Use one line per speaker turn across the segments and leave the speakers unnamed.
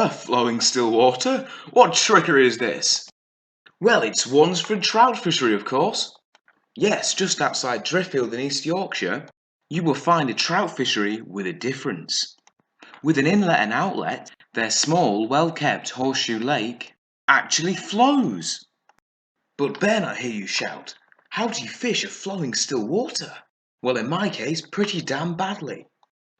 Flowing still water? What trickery is this? Well, it's Wansford trout fishery, of course. Yes, just outside Driffield in East Yorkshire. You will find a trout fishery with a difference. With an inlet and outlet, their small, well-kept horseshoe lake actually flows. But Ben, I hear you shout, how do you fish a flowing still water? Well, in my case, pretty damn badly.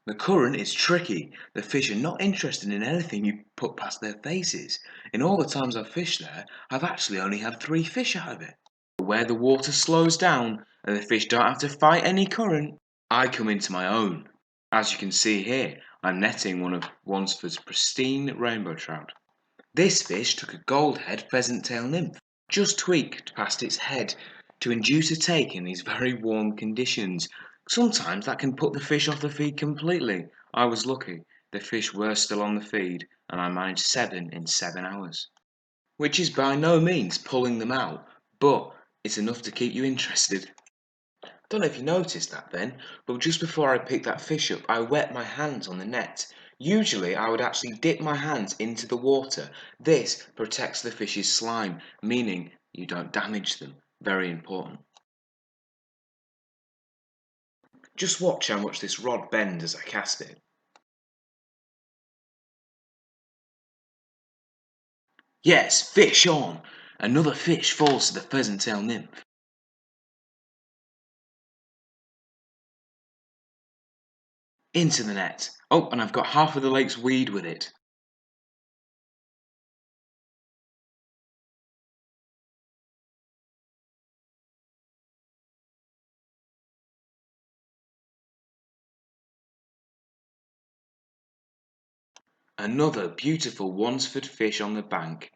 The current is tricky. The fish are not interested in anything you put past their faces. In all the times I've fished there, I've actually only had 3 fish out of it. But where the water slows down and the fish don't have to fight any current, I come into my own. As you can see here, I'm netting one of Wansford's pristine rainbow trout. This fish took a gold-head pheasant-tail nymph, just tweaked past its head to induce a take in these very warm conditions. Sometimes that can put the fish off the feed completely. I was lucky. The fish were still on the feed, and I managed 7 in 7 hours. Which is by no means pulling them out, but it's enough to keep you interested. Don't know if you noticed that then, but just before I picked that fish up, I wet my hands on the net. Usually I would actually dip my hands into the water. This protects the fish's slime, meaning you don't damage them. Very important. Just watch how much this rod bends as I cast it. Yes, fish on! Another fish falls to the pheasant-tail nymph. Into the net. Oh, and I've got half of the lake's weed with it. Another beautiful Wansford fish on the bank.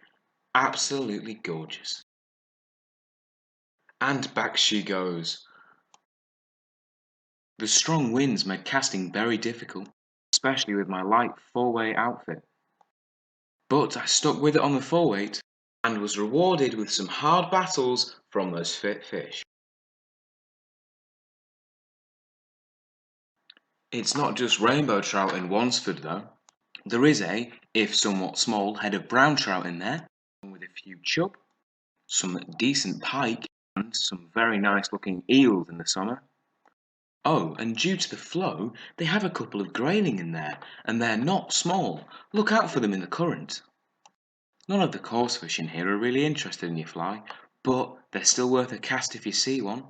Absolutely gorgeous. And back she goes. The strong winds made casting very difficult, especially with my light 4-weight outfit. But I stuck with it on the 4-weight and was rewarded with some hard battles from those fit fish. It's not just rainbow trout in Wansford though. There is a, if somewhat small, head of brown trout in there, with a few chub, some decent pike, and some very nice looking eels in the summer. Oh, and due to the flow, they have a couple of grayling in there, and they're not small. Look out for them in the current. None of the coarse fish in here are really interested in your fly, but they're still worth a cast if you see one.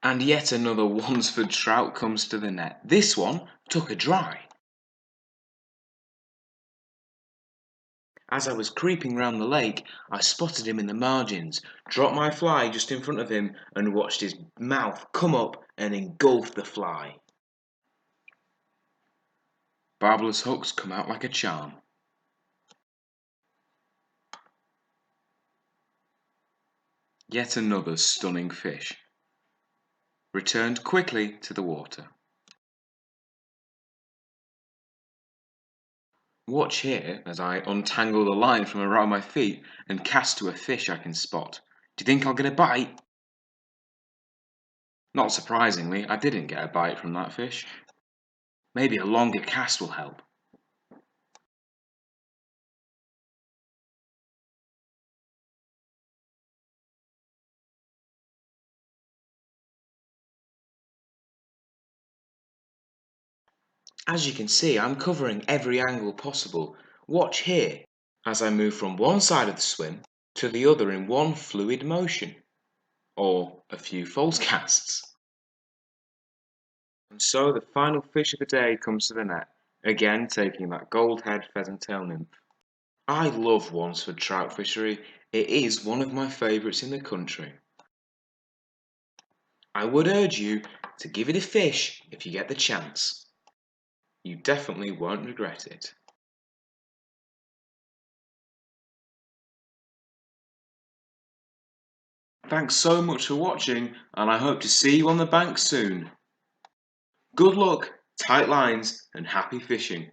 And yet another Wansford trout comes to the net. This one took a dry. As I was creeping round the lake, I spotted him in the margins, dropped my fly just in front of him, and watched his mouth come up and engulf the fly. Barbless hooks come out like a charm. Yet another stunning fish. Returned quickly to the water. Watch here as I untangle the line from around my feet and cast to a fish I can spot. Do you think I'll get a bite? Not surprisingly, I didn't get a bite from that fish. Maybe a longer cast will help. As you can see, I'm covering every angle possible. Watch here as I move from one side of the swim to the other in one fluid motion, or a few false casts. And so the final fish of the day comes to the net, again taking that gold-head pheasant-tail nymph. I love Wansford trout fishery. It is one of my favourites in the country. I would urge you to give it a fish if you get the chance. You definitely won't regret it. Thanks so much for watching, and I hope to see you on the bank soon. Good luck, tight lines, and happy fishing.